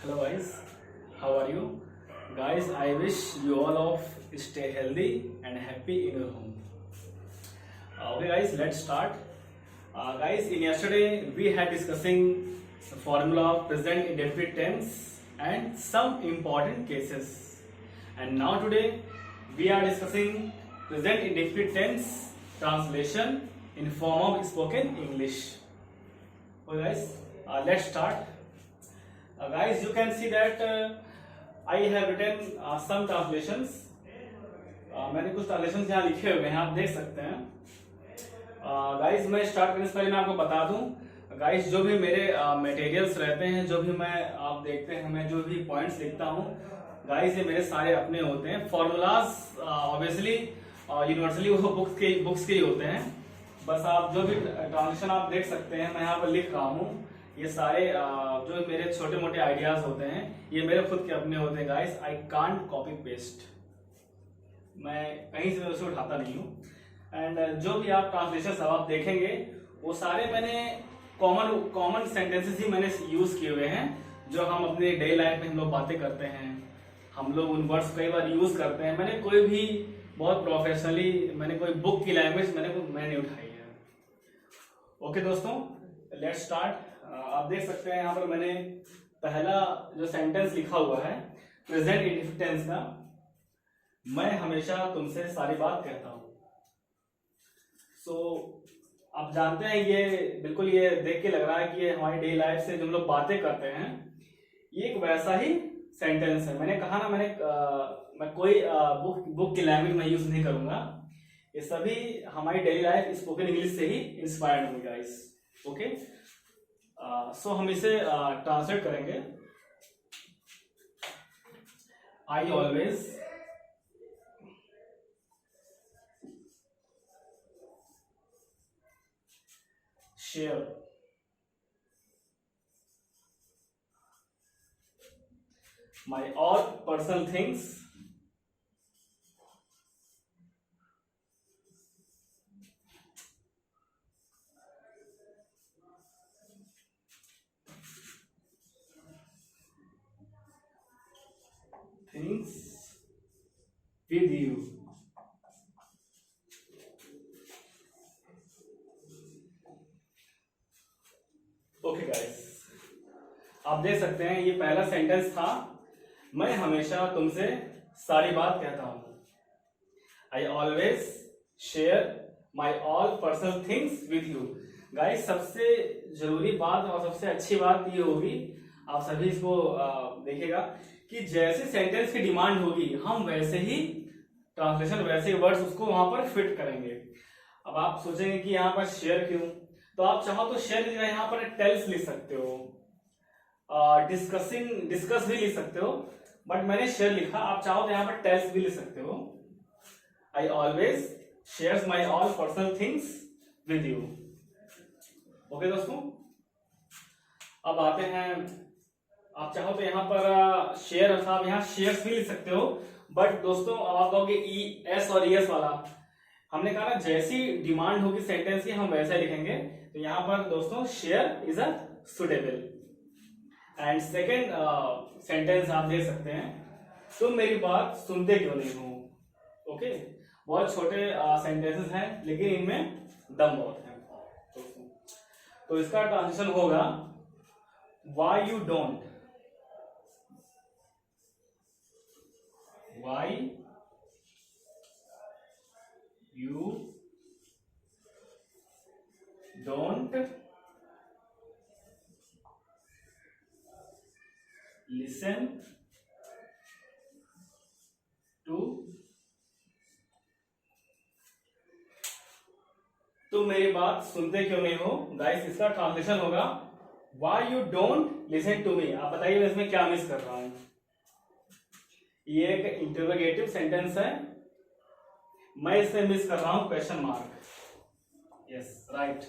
Hello guys, how are you? Guys, I wish you all of stay healthy and happy in your home. Okay guys, let's start. Guys, in yesterday we had discussing the formula of present indefinite tense and some important cases. And now today we are discussing present indefinite tense translation in form of spoken English. Okay guys, let's start. Guys, you can see that I have written some translations. मैंने कुछ translation यहाँ लिखे हुए हैं, आप देख सकते हैं. गाइस, मैं स्टार्ट करने से पहले मैं आपको बता दूं, गाइस जो भी मेरे मटेरियल्स रहते हैं, जो भी आप देखते हैं, मैं जो भी पॉइंट्स लिखता हूं, गाइस ये मेरे सारे अपने होते हैं. फॉर्मूलाज ऑब्वियसली यूनिवर्सली वो बुक्स के ही होते हैं. बस आप जो भी ट्रांसलेशन आप देख सकते हैं, मैं यहाँ पर लिख रहा हूँ, ये सारे जो मेरे छोटे मोटे आइडियाज होते हैं, ये मेरे खुद के अपने होते हैं. Guys, I can't copy paste, मैं कहीं से उसे उठाता नहीं हूँ. एंड जो भी आप ट्रांसलेशन सब आप देखेंगे, वो सारे मैंने कॉमन सेंटेंसेस ही मैंने यूज किए हुए हैं, जो हम अपने डेली लाइफ में हम लोग बातें करते हैं, हम लोग उन वर्ड्स कई बार यूज करते हैं. मैंने कोई भी बहुत प्रोफेशनली मैंने कोई बुक की लैंग्वेज मैंने उठाई है. ओके दोस्तों, लेट्स स्टार्ट. आप देख सकते हैं यहाँ पर मैंने पहला जो सेंटेंस लिखा हुआ है प्रेजेंट इंडेफिनिट टेंस का, मैं हमेशा तुमसे सारी बात कहता हूं. सो आप जानते हैं, ये बिल्कुल ये देख के लग रहा है कि ये हमारी डेली लाइफ से जो हम लोग बातें करते हैं, ये एक वैसा ही सेंटेंस है. मैंने कहा ना, मैं कोई बुक की लैंग्वेज में यूज नहीं करूंगा. ये सभी हमारी डेली लाइफ स्पोकन इंग्लिश से ही इंस्पायर्ड होंगे गाइस. ओके, सो हम इसे ट्रांसलेट करेंगे. I always share my all personal things with you. Okay guys, आप देख सकते हैं ये पहला सेंटेंस था, मैं हमेशा तुमसे सारी बात कहता हूं. I always share my all personal things with you. Guys, सबसे जरूरी बात और सबसे अच्छी बात ये होगी, आप सभी इसको देखिएगा कि जैसे सेंटेंस की डिमांड होगी, हम वैसे ही ट्रांसलेशन, वैसे वर्ड्स उसको वहां पर फिट करेंगे. अब आप सोचेंगे कि यहाँ पर शेयर क्यों, तो आप चाहो तो शेयर की जगह यहाँ पर टेल्स लिख सकते हो, डिस्कस भी लिख सकते हो, बट मैंने शेयर लिखा. आप चाहो तो यहाँ पर टेल्स भी लिख सकते हो. I always shares my all personal things with you. Okay दोस्तों, अब आते हैं, आप चाहो तो यहाँ पर शेयर, आप यहाँ शेयर्स भी लिख सकते हो, बट दोस्तों अब आप कहोगे ई एस और एस वाला. हमने कहा ना, जैसी डिमांड होगी सेंटेंस की, हम वैसा लिखेंगे. तो यहाँ पर दोस्तों share is a suitable. And second sentence आप देख सकते हैं, तुम मेरी बात सुनते क्यों नहीं हो. ओके, बहुत छोटे सेंटेंसेस हैं, लेकिन इनमें दम बहुत है दोस्तों. तो इसका ट्रांसलेशन होगा, Y you don't, why you don't listen to, तुम मेरी बात सुनते क्यों नहीं हो. गाइस, इसका ट्रांसलेशन होगा, why you don't listen to me. आप बताइए मैं इसमें क्या मिस कर रहा हूं. ये एक इंटरोगेटिव सेंटेंस है, मैं इसमें मिस कर रहा हूं क्वेश्चन मार्क. यस राइट,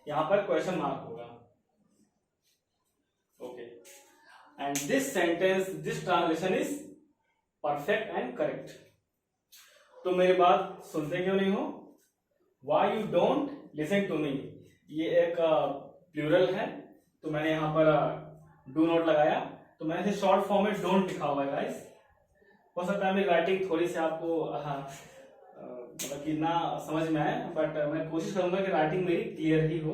यहां पर क्वेश्चन मार्क होगा. Okay, and this sentence, this translation is perfect and correct. तो मेरी बात सुनते क्यों नहीं हो, why you don't listen to me. ये एक प्लूरल है, तो मैंने यहाँ पर डू नॉट लगाया, तो मैंने शॉर्ट फॉर्म में डोंट लिखा हुआ है गाइस। हो सकता है मेरी राइटिंग थोड़ी सी आपको मतलब कि ना समझ में आए, बट मैं कोशिश करूंगा कि राइटिंग मेरी क्लियर ही हो।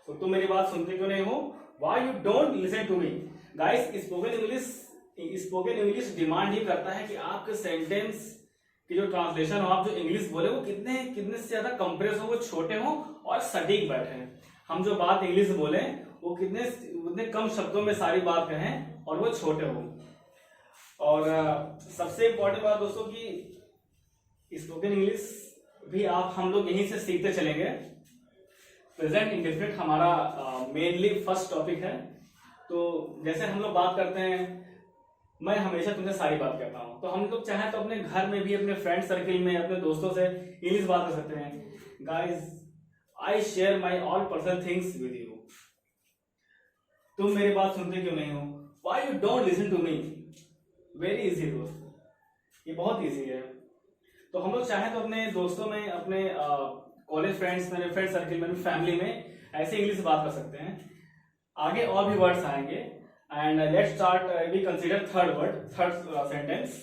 तो तुम मेरी बात सुनते क्यों नहीं हो? Why you don't listen to me? Guys spoken English demand ये करता है कि आपके सेंटेंस की जो ट्रांसलेशन हो, आप जो इंग्लिश बोले वो कितने कितने से ज्यादा कंप्रेस हो, वो छोटे हो और सटीक बैठे। हम जो बात इंग्लिश बोले वो उतने कम शब्दों में सारी बात कहें और वो छोटे हो। और सबसे इंपॉर्टेंट बात दोस्तों कि स्पोकन इंग्लिश भी हम लोग यहीं से सीखते चलेंगे। प्रेजेंट इंडेफिनिट हमारा मेनली फर्स्ट टॉपिक है। तो जैसे हम लोग बात करते हैं, मैं हमेशा तुमसे सारी बात करता हूं, तो हम लोग चाहे तो अपने घर में भी, अपने फ्रेंड सर्किल में, अपने दोस्तों से इंग्लिश बात कर सकते हैं। Guys, I share my all personal things with you. तुम मेरी बात सुनते क्यों नहीं हो? Why you don't listen to me? Very easy दोस्त, ये बहुत इजी है। तो हम लोग चाहे तो अपने दोस्तों में, अपने कॉलेज फ्रेंड्स में, फ्रेंड सर्किल में, फैमिली में ऐसे इंग्लिश बात कर सकते हैं। आगे और भी वर्ड्स आएंगे। And let's start, we consider third sentence.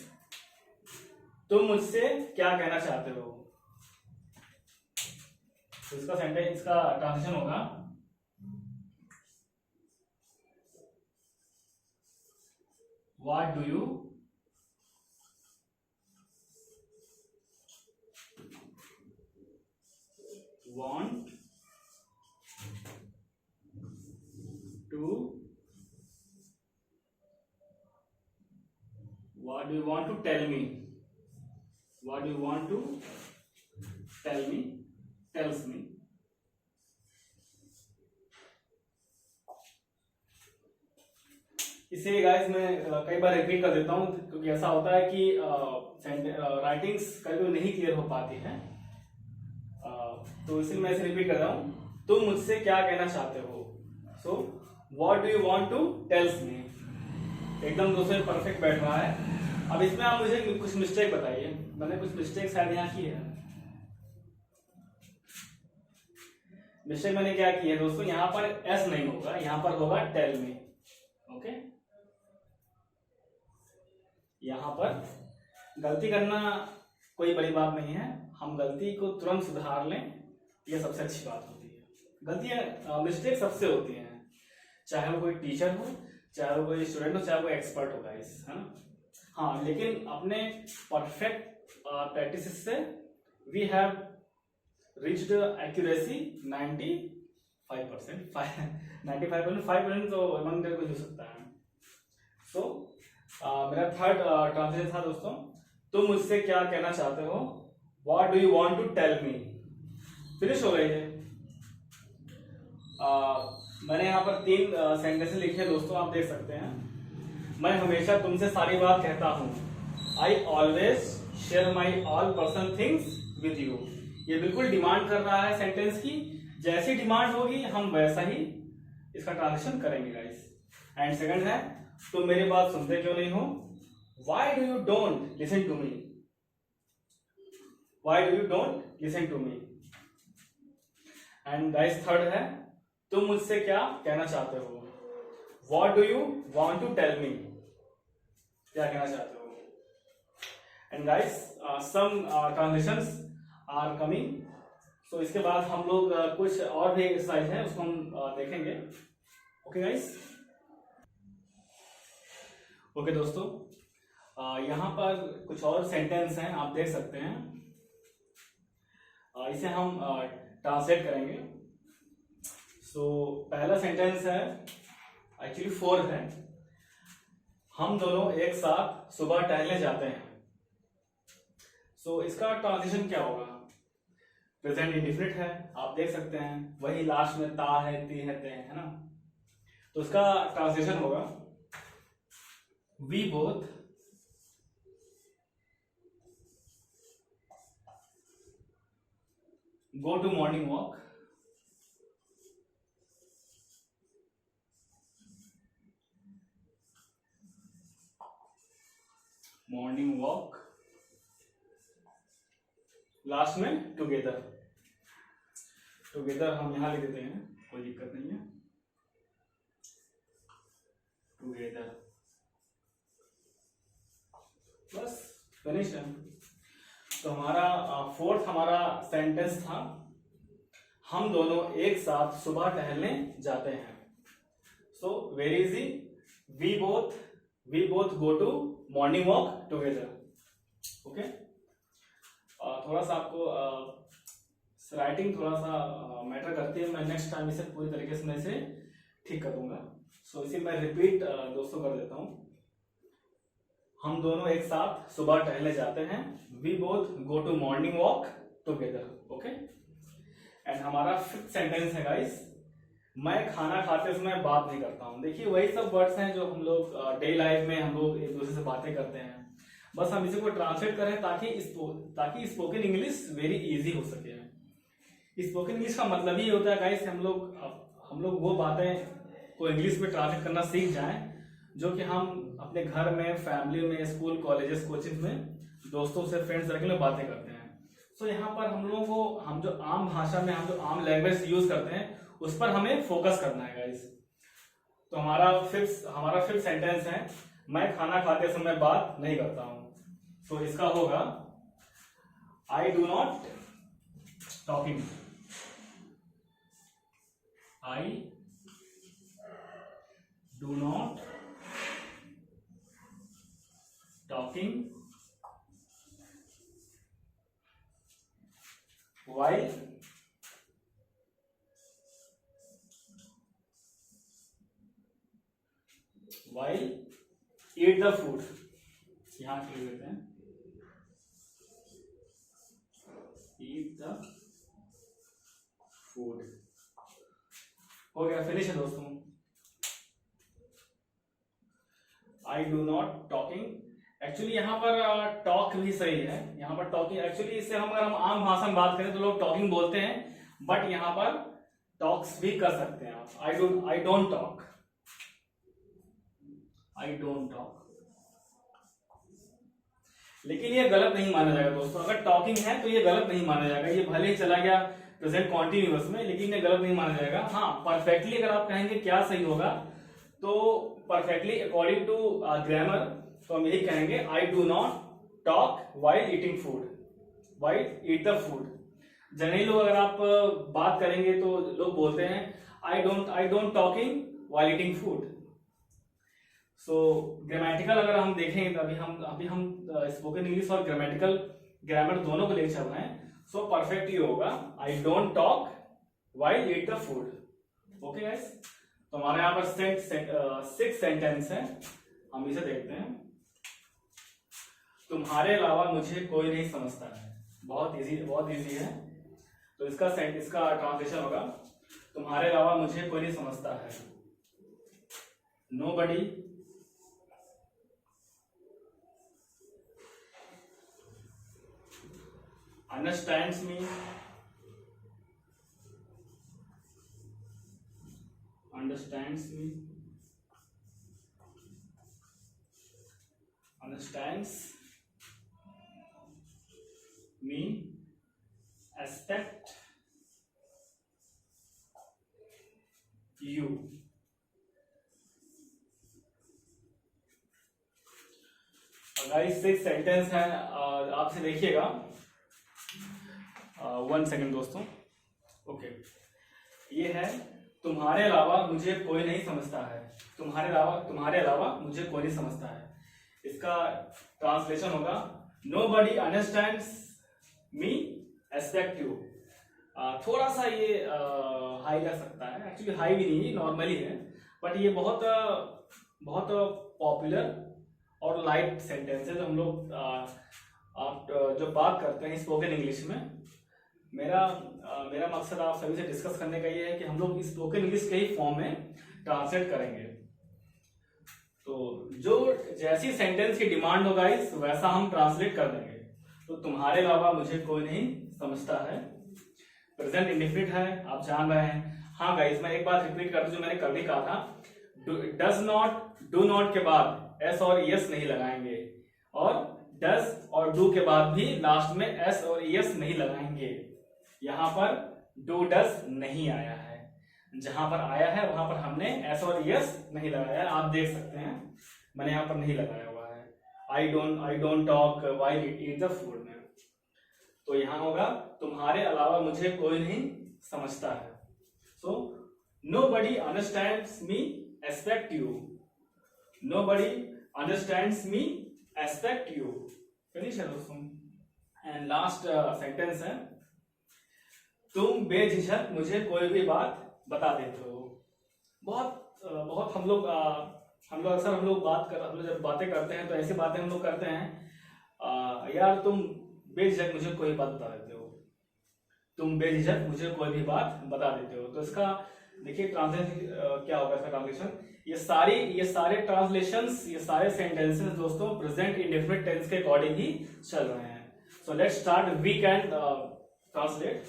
तुम मुझसे क्या कहना चाहते हो? तो इसका सेंटेंस, इसका ट्रांसलेशन होगा, what do you want to what do you want to tell me? What do you want to tell me? Tells me. इसे गाइस मैं कई बार रिपीट कर देता हूं, क्योंकि ऐसा होता है कि राइटिंग्स कभी नहीं क्लियर हो पाती है। तो इसलिए मैं इसे रिपीट कर रहा हूं। तुम मुझसे क्या कहना चाहते हो? So what do you want to tells me. एकदम दूसरे परफेक्ट बैठ रहा है। अब इसमें आप मुझे कुछ मिस्टेक बताइए। मैंने कुछ मिस्टेक शायद यहाँ की है। मिस्टेक मैंने क्या की है दोस्तों? यहाँ पर एस नहीं होगा, यहाँ पर होगा टेल मी। ओके, यहाँ पर गलती करना कोई बड़ी बात नहीं है। हम गलती को तुरंत सुधार लें, ये सबसे अच्छी बात होती है। गलतियां, मिस्टेक सबसे होती हैं, चाहे वो कोई टीचर हो, चाहे वो कोई स्टूडेंट हो, चाहे वो एक्सपर्ट हो गाइस, है ना। हाँ, लेकिन अपने परफेक्ट प्रैक्टिस से वी हैव रिच्ड एक्यूरेसी 95%। 95% तो अमंग कुछ हो सकता है। सो मेरा थर्ड ट्रांसलेशन था दोस्तों, तुम मुझसे क्या कहना चाहते हो? What do you want to tell me. Finish हो गई है। मैंने यहाँ पर 3 सेंटेंस लिखे दोस्तों, आप देख सकते हैं। मैं हमेशा तुमसे सारी बात कहता हूँ। I always share my all personal things with you. ये बिल्कुल डिमांड कर रहा है सेंटेंस की। जैसी डिमांड होगी हम वैसा ही इसका ट्रांसलेशन करेंगे गाइस। एंड सेकंड है, तुम मेरी बात सुनते क्यों नहीं हो? Why do you don't listen to me. Why do you don't listen to me? And guys, third है, तुम मुझसे क्या कहना चाहते हो? What do you want to tell me? क्या कहना चाहते हो? And guys, some transitions are coming. So इसके बाद हम लोग कुछ और भी एक्सरसाइज है, उसको हम देखेंगे। ओके गाइस, ओके दोस्तों, यहाँ पर कुछ और सेंटेंस हैं, आप देख सकते हैं। इसे हम ट्रांसलेट करेंगे। सो पहला सेंटेंस है, एक्चुअली 4 है। हम दोनों एक साथ सुबह टहलने जाते हैं। सो इसका ट्रांसलेशन क्या होगा? प्रेजेंट इंडेफिनिट है, आप देख सकते हैं। वही लास्ट में ता है, ती है, ते है ना। तो इसका ट्रांसलेशन होगा, we both go to morning walk. Morning walk. Last में टुगेदर। टुगेदर हम यहां लिख देते हैं, कोई दिक्कत नहीं है। टुगेदर। बस फिनिश है। तो हमारा फोर्थ हमारा सेंटेंस था, हम दोनों एक साथ सुबह टहलने जाते हैं। So very easy, we both go to morning walk together. Okay, थोड़ा सा आपको राइटिंग थोड़ा सा मैटर करती है, मैं नेक्स्ट टाइम इसे पूरी तरीके से मैं इसे ठीक कर दूंगा। सो इसे मैं रिपीट दोस्तों कर देता हूं। हम दोनों एक साथ सुबह टहलने जाते हैं, we both go to morning walk together. Okay, and हमारा फिफ्थ सेंटेंस है गाइस, मैं खाना खाते समय बात नहीं करता हूं। देखिए वही सब वर्ड्स हैं जो हम लोग डे लाइफ में हम लोग एक दूसरे से बातें करते हैं, बस हम इसी को ट्रांसलेट करें ताकि स्पोकन इंग्लिश वेरी इजी हो सके। स्पोकन इंग्लिश का मतलब ही होता है गाइस हम लोग वो बातें को इंग्लिश में ट्रांसलेट करना सीख जाएं जो कि हम अपने घर में, फैमिली में, स्कूल, कॉलेजेस, कोचिंग में दोस्तों से, फ्रेंड सर्कल में बातें करते हैं। सो यहाँ पर हम लोगों को हम जो आम भाषा में हम जो आम लैंग्वेज यूज करते हैं उस पर हमें फोकस करना है गाइस। तो हमारा फिफ्थ सेंटेंस है, मैं खाना खाते समय बात नहीं करता हूं। सो इसका होगा I do not talking. I do not talking while eat the food। यहां लिख देते हैं eat the food। हो गया, फिनिश है दोस्तों। I do not talking, actually यहाँ पर टॉक भी सही है। यहाँ पर टॉकिंग एक्चुअली इससे अगर हम आम भाषा में बात करें तो लोग टॉकिंग बोलते हैं, बट यहाँ पर टॉक्स भी कर सकते हैं आप। I don't talk, I don't talk. लेकिन ये गलत नहीं माना जाएगा दोस्तों, अगर टॉकिंग है तो ये गलत नहीं माना जाएगा। ये भले ही चला गया प्रेजेंट कॉन्टिन्यूअस में, लेकिन ये गलत नहीं माना जाएगा। हाँ, परफेक्टली अगर आप कहेंगे क्या सही होगा तो परफेक्टली अकॉर्डिंग टू ग्रामर तो हम यही कहेंगे I do not talk while eating food, while eat the food. Generally लोग अगर आप बात करेंगे तो लोग बोलते हैं I don't talking while eating food. So grammatical अगर हम देखें तो अभी हम स्पोकन इंग्लिश और ग्रामर दोनों को लेकर चल रहे हैं। सो परफेक्ट ये होगा I don't talk while eat the food. Okay guys, तो हमारे यहाँ पर 6 सेंटेंस है, हम इसे देखते हैं। तुम्हारे अलावा मुझे कोई नहीं समझता है। बहुत इजी है। तो इसका ट्रांसलेशन होगा तुम्हारे अलावा मुझे कोई नहीं समझता है। Nobody understands me, understands me, expect you। Guys 6 sentence है, आपसे देखिएगा। 1 सेकेंड दोस्तों। ओके, ये है तुम्हारे अलावा मुझे कोई नहीं समझता है। तुम्हारे अलावा मुझे कोई नहीं समझता है। इसका ट्रांसलेशन होगा nobody understands me except you. थोड़ा सा ये हाई लग सकता है, एक्चुअली हाई भी नहीं, नॉर्मली है, बट ये बहुत पॉपुलर और लाइट सेंटेंस है जो हम लोग आप जो बात करते हैं स्पोकन इंग्लिश में। मेरा मकसद आप सभी से डिस्कस करने का ये है कि हम लोग स्पोकन इंग्लिश के ही फॉर्म में ट्रांसलेट करेंगे। तो जो जैसी सेंटेंस की डिमांड होगा इस वैसा हम ट्रांसलेट कर देंगे। तो तुम्हारे अलावा मुझे कोई नहीं समझता है, प्रेजेंट इंडेफिनिट है, आप जान रहे हैं। हाँ गाइस, मैं एक बात रिपीट कर दूं जो मैंने कल भी कहा था, डज नॉट, डू नॉट के बाद एस और यस नहीं लगाएंगे, और डज और डू के बाद भी लास्ट में एस और यस नहीं लगाएंगे। यहां पर डू डज नहीं आया है। जहां पर आया है वहां पर हमने एस और यस नहीं लगाया, आप देख सकते हैं मैंने यहाँ पर नहीं लगाया हुआ है। I don't talk while eat the food में, तो यहाँ होगा तुम्हारे अलावा मुझे कोई नहीं समझता है। सो nobody understands me except you, nobody understands me except you। Finish है दोस्तों। एंड लास्ट सेंटेंस है, तुम बेझिझक मुझे कोई भी बात बता देते हो। बहुत हम लोग अक्सर हम लोग जब बातें करते हैं तो ऐसी बातें हम लोग करते हैं, यार तुम बेझिझक मुझे कोई बात बता देते हो, तुम बेझिझक मुझे कोई भी बात बता देते हो। तो इसका देखिए ट्रांसलेशन क्या होगा, इसका ट्रांसलेशन, ये सारे ट्रांसलेशंस, ये सारे सेंटेंसेस दोस्तों प्रेजेंट इंडेफिनिट टेंस के अकॉर्डिंग ही चल रहे हैं। So let's start, we can translate.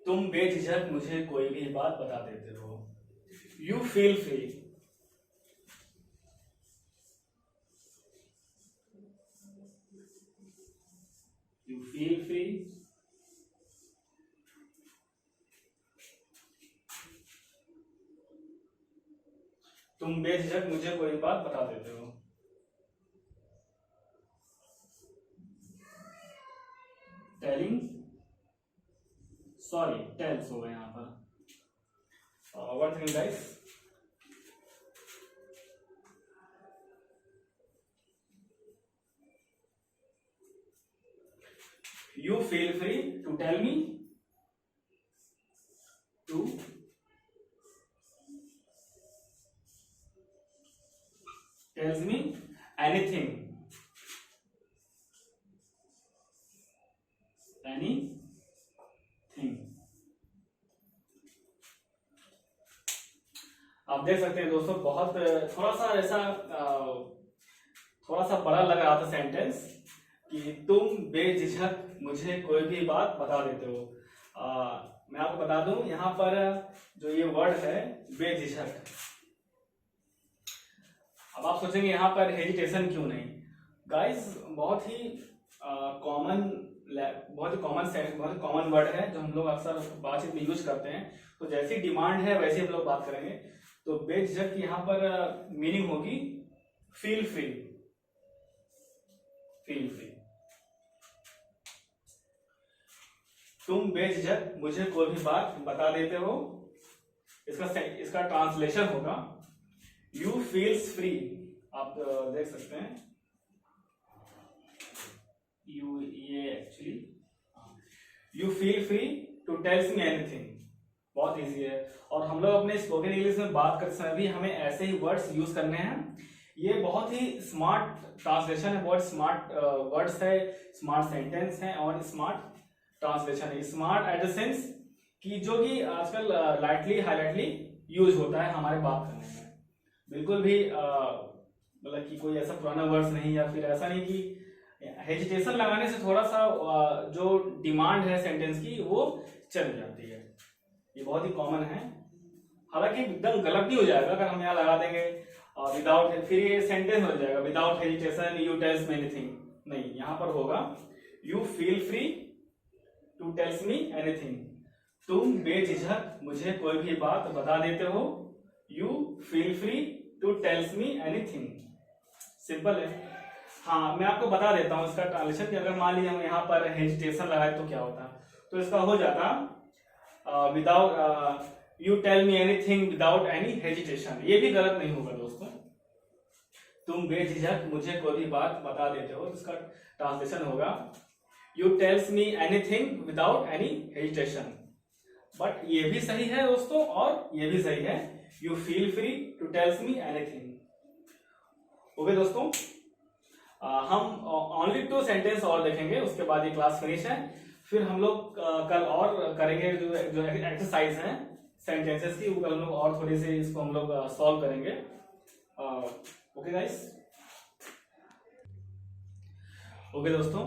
तुम बेझिझक मुझे कोई भी बात बता देते हो। You feel free, you feel free तुम बेझिझक मुझे कोई बात बता देते हो। टेलिंग, सॉरी टेल्स होगा यहाँ पर। One thing guys, you feel free to tell me, to tells me anything, आप देख सकते हैं दोस्तों, बहुत थोड़ा सा ऐसा थोड़ा सा बड़ा लग रहा था सेंटेंस कि तुम बेझिझक मुझे कोई भी बात बता देते हो। मैं आपको बता दूं यहाँ पर जो ये वर्ड है बेझिझक, अब आप सोचेंगे यहाँ पर हेजिटेशन क्यों नहीं। गाइस बहुत ही कॉमन वर्ड है जो हम लोग अक्सर बातचीत में यूज करते हैं, तो जैसी डिमांड है वैसे हम लोग बात करेंगे। तो बेझिझक की यहाँ पर मीनिंग होगी फील फ्री, फील फ्री। तुम बेझिझक मुझे कोई भी बात बता देते हो, इसका ट्रांसलेशन होगा यू फील्स फ्री। आप देख सकते हैं ये actually you feel free to tells me anything, बहुत इजी है। और हम लोग अपने स्पोकन इंग्लिश में बात करते समय भी हमें ऐसे ही वर्ड्स यूज करने हैं। ये बहुत ही स्मार्ट ट्रांसलेशन है, बहुत स्मार्ट वर्ड्स है, स्मार्ट सेंटेंस है और स्मार्ट ट्रांसलेशन है। स्मार्ट एट द सेंस कि जो कि आजकल लाइटली हाईलाइटली यूज होता है हमारे बात करने में, बिल्कुल भी मतलब कि कोई ऐसा पुराना वर्ड्स नहीं, या फिर ऐसा नहीं कि हेजिटेशन लगाने से थोड़ा सा जो डिमांड है सेंटेंस की वो चल जाती है। ये बहुत ही कॉमन है, हालांकि एकदम गलत नहीं हो जाएगा अगर हम यहाँ लगा देंगे विदाउट, फिर ये सेंटेंस हो जाएगा without hesitation you tells me anything, नहीं, यहाँ पर होगा you feel free to tells me anything. तुम बेझिझक मुझे कोई भी बात बता देते हो, you feel free to tells me anything. Simple है। हाँ, मैं आपको बता देता हूँ इसका ट्रांसलेशन कि अगर मान लीजिए हम यहाँ पर हेजिटेशन लगाए तो क्या होता, तो इसका हो जाता without you tell me anything without any hesitation. ये भी गलत नहीं होगा दोस्तों। तुम बेझिझक मुझे कोई भी बात बता देते हो, इसका ट्रांसलेशन होगा you tells me anything without any hesitation. But ये भी सही है दोस्तों और ये भी सही है, you feel free to tells me anything. Okay दोस्तों, हम ओनली 2 सेंटेंस और देखेंगे, उसके बाद ये क्लास फिनिश है। फिर हम लोग कल और करेंगे जो एक्सरसाइज है सेंटेंसेस की, वो कल हम लोग और थोड़ी सी इसको हम लोग सॉल्व करेंगे। ओके गाइस, ओके दोस्तों,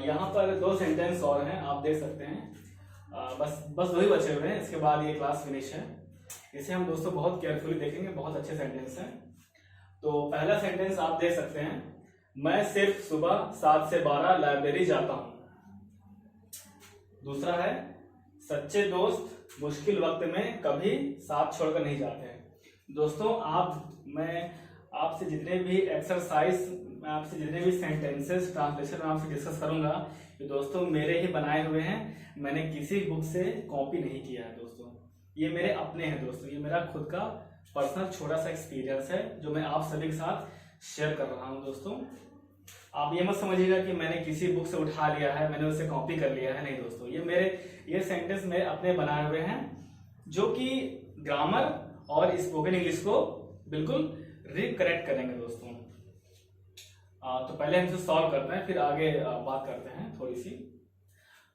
यहाँ पर 2 सेंटेंस और हैं, आप देख सकते हैं। बस 2 ही बचे हुए हैं, इसके बाद ये क्लास फिनिश है। इसे हम दोस्तों बहुत केयरफुली देखेंगे, बहुत अच्छे सेंटेंस हैं। तो पहला सेंटेंस आप देख सकते हैं, मैं सिर्फ सुबह 7 से 12 लाइब्रेरी जाता हूं। दूसरा है सच्चे दोस्त मुश्किल वक्त में कभी साथ छोड़कर नहीं जाते हैं। दोस्तों मैं आपसे जितने भी एक्सरसाइज, मैं आपसे जितने भी सेंटेंसेस ट्रांसलेशन में आपसे डिस्कस करूंगा, ये दोस्तों मेरे ही बनाए हुए हैं, मैंने किसी बुक से कॉपी नहीं किया है दोस्तों, ये मेरे अपने हैं दोस्तों, ये मेरा खुद का पर्सनल छोटा सा एक्सपीरियंस है जो मैं आप सभी के साथ शेयर कर रहा हूं दोस्तों। आप ये मत समझिएगा कि मैंने किसी बुक से उठा लिया है, मैंने उसे कॉपी कर लिया है, नहीं दोस्तों, ये सेंटेंस मेरे अपने बनाए हुए हैं जो कि ग्रामर और स्पोकन इंग्लिश को बिल्कुल रिकरेक्ट करेंगे दोस्तों। तो पहले हम इसे सॉल्व करते हैं, फिर आगे बात करते हैं थोड़ी सी।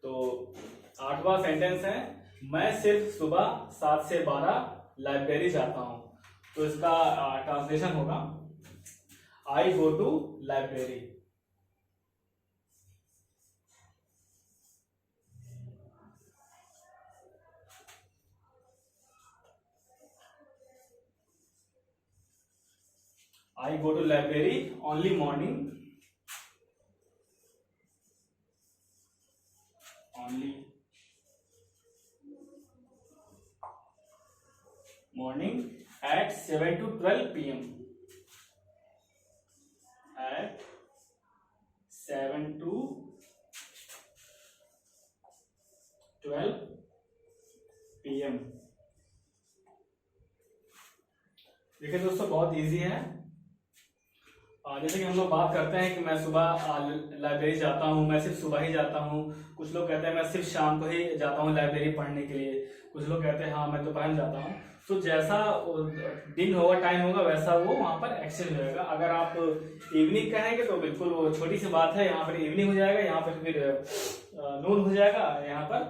तो 8वां सेंटेंस है, मैं सिर्फ सुबह 7 से 12 लाइब्रेरी जाता हूं। तो इसका ट्रांसलेशन होगा, I go to library. I go to library only morning at 7 to 12 p.m. At 7 to 12 p.m. देखिए दोस्तों बहुत इजी है। जैसे कि हम लोग बात करते हैं कि मैं सुबह लाइब्रेरी जाता हूँ, मैं सिर्फ सुबह ही जाता हूँ। कुछ लोग कहते हैं मैं सिर्फ शाम को ही जाता हूँ लाइब्रेरी पढ़ने के लिए। कुछ लोग कहते हैं हाँ मैं दोपहर में जाता हूँ। तो जैसा दिन होगा, टाइम होगा, वैसा वो वहाँ पर एक्सचेंज हो जाएगा। अगर आप इवनिंग कहेंगे तो बिल्कुल वो छोटी सी बात है, यहाँ पर इवनिंग हो जाएगा, यहाँ पर फिर नून हो जाएगा, यहाँ पर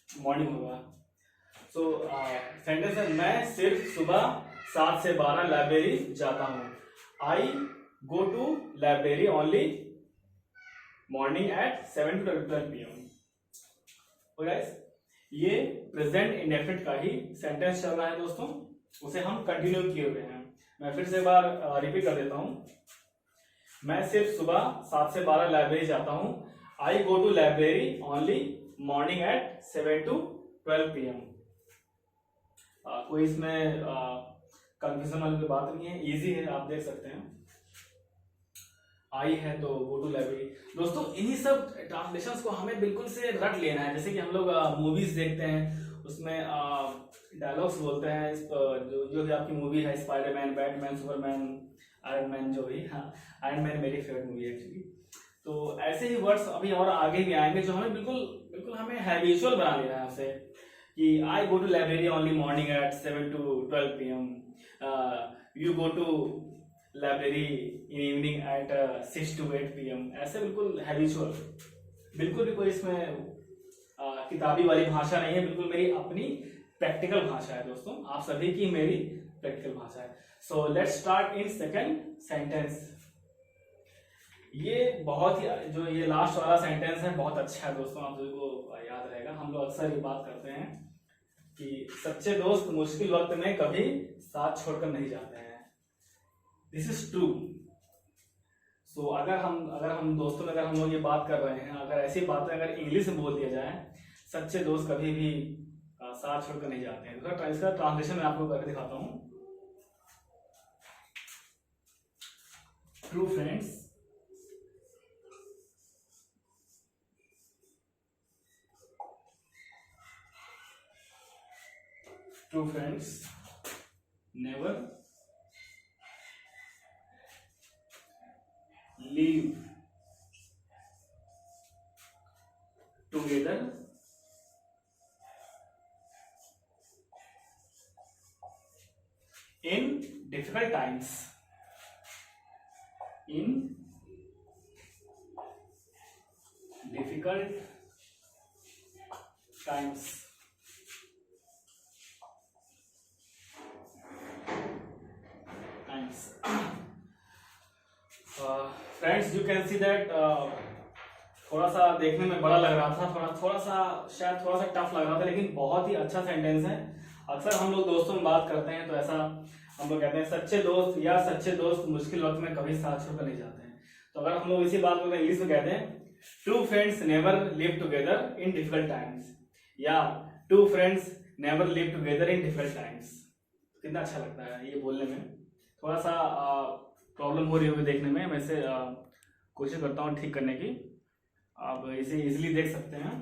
मॉर्निंग होगा। सो सेंटेंस है, मैं सिर्फ सुबह 7 से 12 लाइब्रेरी जाता हूँ। आई go to library only morning at 7 to 12 p.m. तो guys, ये प्रेजेंट इंडेफिनिट का ही सेंटेंस चल रहा है दोस्तों, उसे हम कंटिन्यू किए हुए हैं। मैं फिर से एक बार रिपीट कर देता हूँ। मैं सिर्फ सुबह 7 से 12 लाइब्रेरी जाता हूँ। I go to library only morning at 7 to 12 p.m. कोई इसमें कंफ्यूजन वाली बात नहीं है, इजी है, आप देख सकते हैं। आई है तो गो टू लाइब्रेरी। दोस्तों इन्हीं सब ट्रांसलेशंस को हमें बिल्कुल से रट लेना है। जैसे कि हम लोग मूवीज देखते हैं, उसमें डायलॉग्स बोलते हैं, जो भी आपकी मूवी है, Spiderman, Batman, Superman, iron man, जो भी, हाँ आयरन मैन मेरी फेवरेट मूवी है एक्चुअली। तो ऐसे ही वर्ड्स अभी और आगे भी आएंगे जो हमें बिल्कुल हमें हैबिचुअल बना लेना है उसे, कि I go to library only morning at 7 to 12 p.m. You go to library in evening at 6 to 8 p.m. ऐसे बिल्कुल हैबिचुअल, बिल्कुल भी कोई इसमें किताबी वाली भाषा नहीं है, बिल्कुल मेरी अपनी प्रैक्टिकल भाषा है दोस्तों, आप सभी की मेरी प्रैक्टिकल भाषा है। सो let's start in second sentence. ये बहुत ही, जो ये लास्ट वाला सेंटेंस है बहुत अच्छा है दोस्तों, आप सभी को याद रहेगा। हम लोग अक्सर ये बात करते हैं कि सच्चे दोस्त मुश्किल वक्त में कभी साथ छोड़कर नहीं जाते हैं। This is true. सो अगर हम दोस्तों में अगर हम लोग ये बात कर रहे हैं, अगर ऐसी बातें अगर इंग्लिश में बोल दिया जाए, सच्चे दोस्त कभी भी साथ छोड़कर नहीं जाते हैं। तो इसका ट्रांसलेशन मैं आपको करके दिखाता हूं। True friends never live together in difficult times. Friends, you can see that थोड़ा सा देखने में बड़ा लग रहा था, थोड़ा सा शायद थोड़ा सा टफ लग रहा था, लेकिन बहुत ही अच्छा सेंटेंस है। अक्सर हम लोग दोस्तों में बात करते हैं तो ऐसा हम लोग कहते हैं सच्चे दोस्त मुश्किल वक्त में कभी साथ छोड़कर नहीं जाते हैं। तो अगर हम लोग इसी बात को इंग्लिश में कहते हैं, true friends never live together in difficult times, या two friends never live together in different times. कितना अच्छा लगता है ये बोलने में। थोड़ा सा प्रॉब्लम हो रही होगी देखने में, मैं इसे कोशिश करता हूँ ठीक करने की। आप इसे इजीली देख सकते हैं।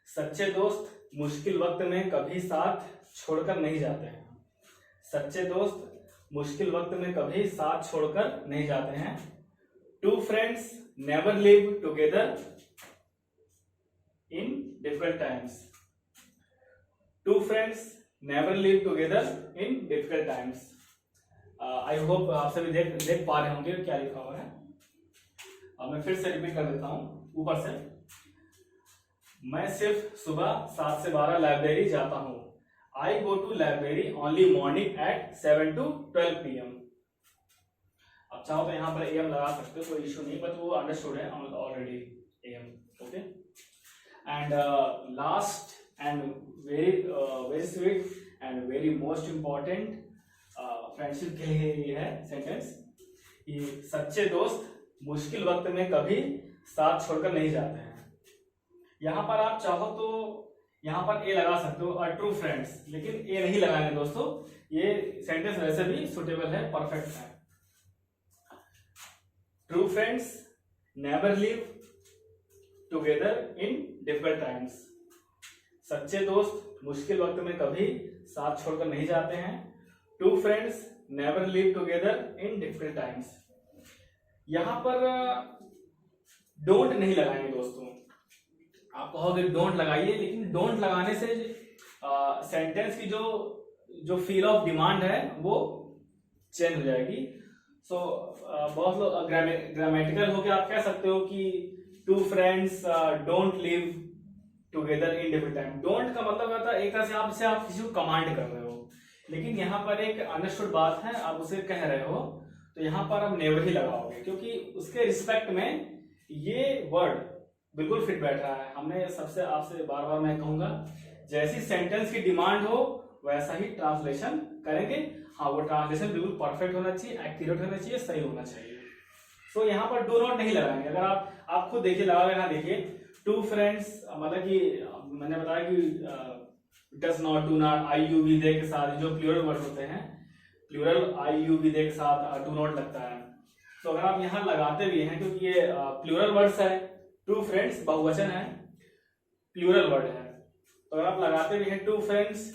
सच्चे दोस्त मुश्किल वक्त में कभी साथ छोड़कर नहीं जाते हैं। सच्चे दोस्त मुश्किल वक्त में कभी साथ छोड़कर नहीं जाते हैं। Two friends never live together in different times. Two friends never live together in difficult times. I hope आप सभी देख पा रहे होंगे क्या लिखा हुआ है। मैं फिर से रिपीट कर देता हूं ऊपर से। मैं सिर्फ सुबह 7 से 12 लाइब्रेरी जाता हूं। I go to library only morning at 7 to 12 PM। अब चाहो तो यहाँ पर AM लगा सकते हो, कोई इशू नहीं, बट वो अंडरस्टूड है already AM। Okay, and last and very sweet and very most important friendship के लिए ये है सेंटेंस कि सच्चे दोस्त मुश्किल वक्त में कभी साथ छोड़कर नहीं जाते हैं। यहाँ पर आप चाहो तो यहाँ पर ए लगा सकते हो, ट्रू फ्रेंड्स, लेकिन ए नहीं लगाएंगे दोस्तों। ये सेंटेंस वैसे भी सुटेबल है, परफेक्ट है। True friends never live together in difficult times. सच्चे दोस्त मुश्किल वक्त में कभी साथ छोड़कर नहीं जाते हैं। Two friends never live together in difficult times. यहां पर डोंट नहीं लगाएंगे दोस्तों। आप कहोगे डोंट लगाइए, लेकिन डोंट लगाने से सेंटेंस की जो फील ऑफ डिमांड है वो चेंज हो जाएगी। सो बहुत लोग ग्रामेटिकल होके आप कह सकते हो कि two friends don't live together in different time. Don't का मतलब होता है एक तरह से आप किसी को कमांड कर रहे हो, लेकिन यहाँ पर एक अंडरस्टूड बात है, आप उसे कह रहे हो, तो यहाँ पर आप नेवर ही लगाओगे, क्योंकि उसके रिस्पेक्ट में ये वर्ड बिल्कुल फिट बैठ रहा है। हमने सबसे आपसे बार बार मैं कहूंगा, जैसी सेंटेंस की डिमांड हो वैसा ही ट्रांसलेशन करेंगे। हाँ, वो ट्रांसलेशन बिल्कुल परफेक्ट होना चाहिए, एक्यूरेट होना चाहिए, सही होना चाहिए। सो यहाँ पर डू नॉट नहीं लगाएंगे। अगर आप खुद देखिए, लगाओगे, यहाँ देखिए टू फ्रेंड्स, मतलब कि मैंने बताया कि does not, do not, I you we they के साथ जो प्लूरल वर्ड होते हैं, plural I you we they के साथ डू नॉट लगता है। तो अगर आप यहाँ लगाते भी हैं, क्योंकि ये प्लूरल वर्ड्स है, टू फ्रेंड्स बहुवचन है, प्लूरल वर्ड है, तो अगर आप लगाते भी हैं टू फ्रेंड्स